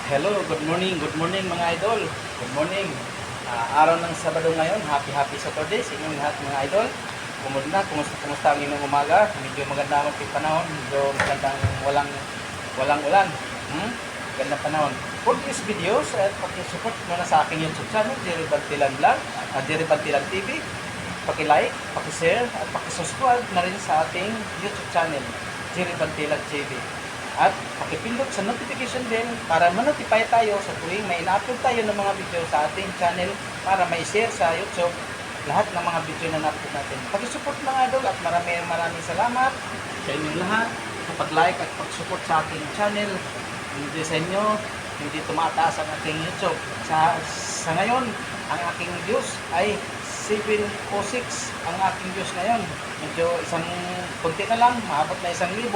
Hello, good morning mga idol. Good morning. Araw ng Sabado ngayon, happy Saturday sa inyong lahat mga idol. Kumusta ang inyong umaga? Medyo maganda ang ating panahon, medyo magandang walang ulan. Gandang panahon. For this videos, paki-support muna sa aking YouTube channel, Jerry Bantilan Vlog, Jerry Bantilan TV. Paki-like, paki-share, at paki-subscribe na rin sa ating YouTube channel, Jerry Bantilan TV. At pakipindot sa notification din para ma-notify tayo sa tuwing may ina-upload tayo ng mga video sa ating channel para ma-share sa YouTube lahat ng mga video na na-upload natin. Pag-support mga idol at maraming salamat sa inyong lahat sa pag-like at pag-support sa aking channel. Hindi sa inyo, hindi tumataas ang ating YouTube. Sa ngayon, ang aking views ay 706 ang aking views ngayon. Medyo isang kunti na lang, maabot na 1,000.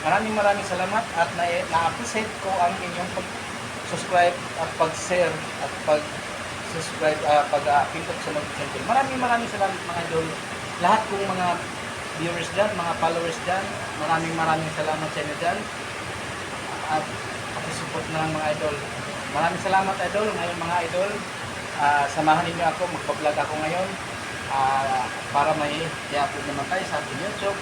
Maraming salamat at na-appreciate ko ang inyong pag-subscribe at pag-share at pag-subscribe, pag-pindot sa notification. Maraming salamat mga idol. Lahat kong mga viewers dyan, mga followers dyan, maraming salamat sa inyo dyan. At pag-support na lang mga idol. Maraming salamat idol. Ngayon mga idol, samahan ninyo ako, magpa-vlog ako ngayon para may i-upload naman tayo sa ating YouTube.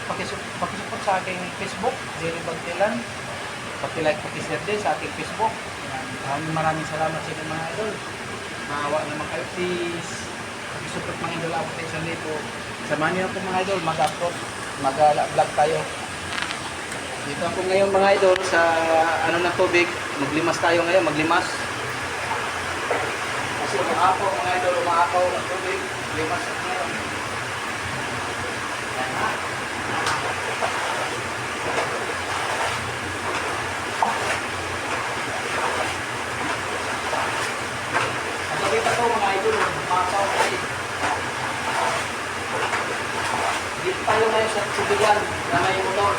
Pakisupport sa aking Facebook, Jerry Bantilan. Paki-like, paki-share din sa aking Facebook. Maraming salamat sa inyo mga idol. Maawa naman kayo, please. Pakisupport mga idol, abot tayo 1,000. Samahan niyo ako mga idol, mag-upload, mag-vlog tayo. Dito ako ngayon mga idol sa ng tubig. Maglimas tayo ngayon, maglimas. Kasi umakaw mga idol, umakaw ng tubig. Maglimas ako ngayon. Yan ha. Nakita ko mga idol, umakaw tayo. Dito tayo ngayon sa tubigan na may motor.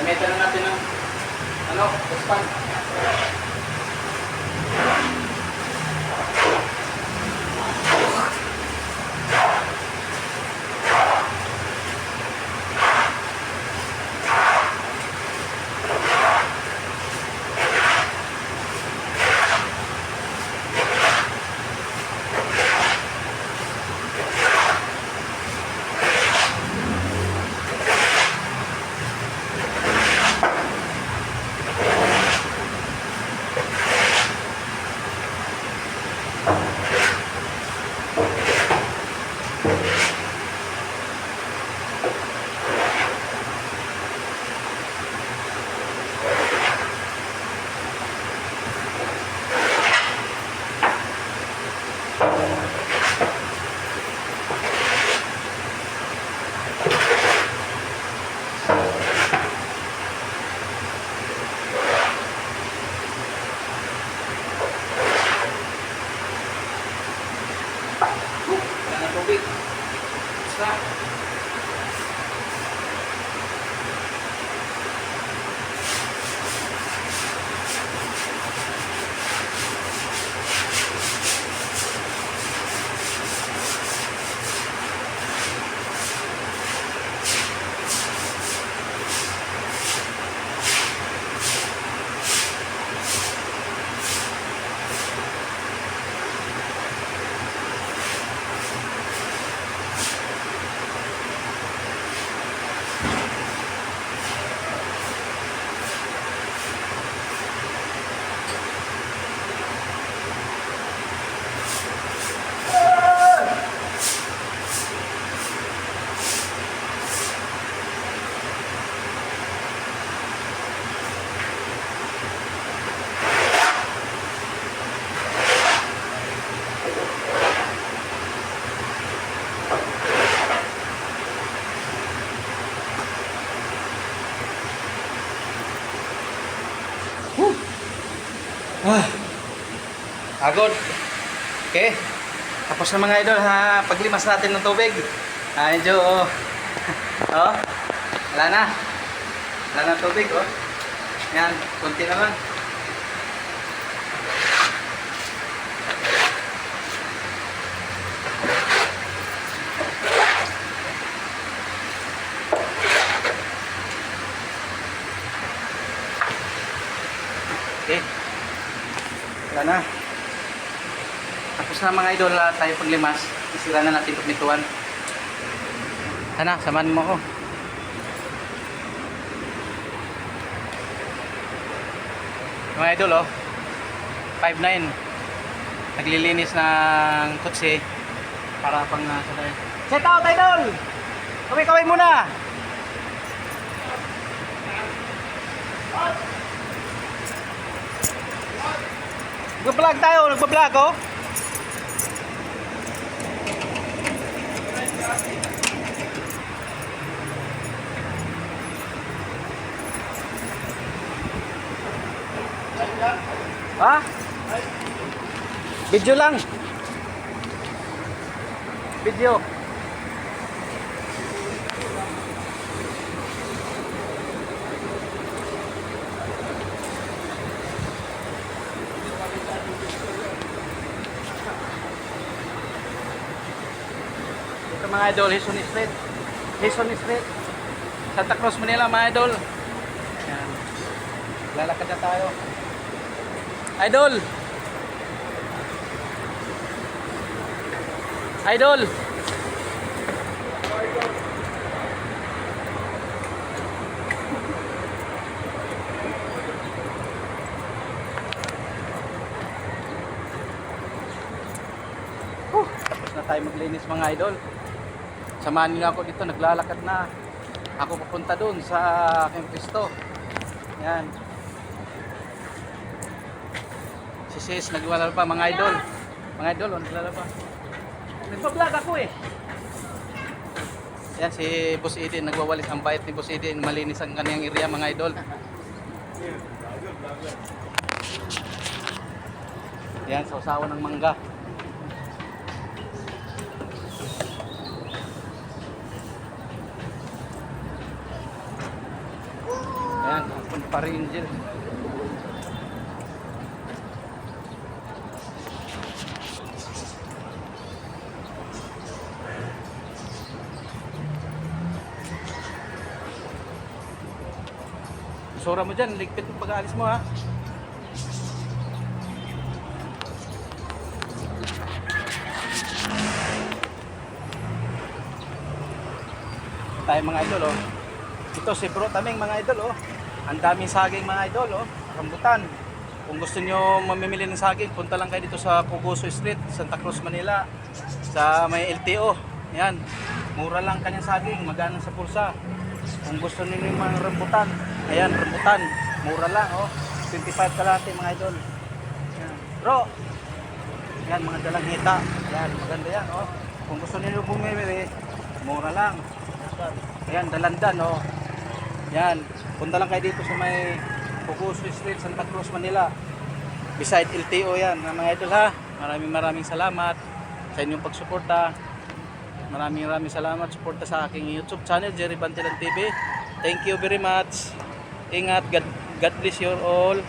Gamitan na natin ng kuspan. Tubig. Basta. Agod. Okay. Tapos na mga idol ha, paglimas natin ng tubig. Medyo wala na. Wala na tubig Yan, konti na lang. Okay. Wala na. Tapos na mga idol, tayo paglimas. Isira na natin itong pintuan. Sana, samahan mo ako. Mga idol 5'9". Naglilinis ng kutsi para pang sanay. Set out idol! Kaway-kaway muna! Nagpa-vlog tayo, nagpa-vlog Ha? Video lang. Video. Ito mga idol, Hison Street. Hison Street. Santa Cruz, Manila mga idol. Yan. Lalakad na tayo. Idol. Idol. Tapos na tayo maglinis mga idol. Samahan niyo ako dito, naglalakad na. Ako papunta doon sa aking pwesto. Yan. Si Sis naglalaba pa mga idol. Mga idol, naglalaba. Nagpa-vlog ako Yan si Boss Edin, nagwawalis ang bait ni Boss Edin. Malinis ang kanyang area mga idol. Yan, sausawan ng mangga. Food pa Angel. Sura mo dyan, ligpit yung pag-aalis mo ha. Tayo mga idol oh. Ito si Bro Taming mga idol oh. Ang daming saging mga idol oh. Rambutan. Kung gusto nyo mamimili ng saging, punta lang kayo dito sa Puguso Street, Santa Cruz, Manila. Sa may LTO. Yan. Mura lang kanyang saging, magana sa pulsa. Kung gusto niyo yung mga rambutan, ayan, rambutan. Mura lang oh. 25 kalate mga idol. Yan. Bro. Yan, mga dalang hita. Yan, maganda yan oh. Kung gusto niyo bumili, mura lang. Ayan, dalandan oh. Yan, punta lang kayo dito sa may Puguso Street, Santa Cruz, Manila. Beside LTO yan, mga idol ha. Maraming salamat sa inyong pagsuporta. Maraming salamat suporta sa aking YouTube channel, Jerry Bantilan TV. Thank you very much. Ingat, God bless you all.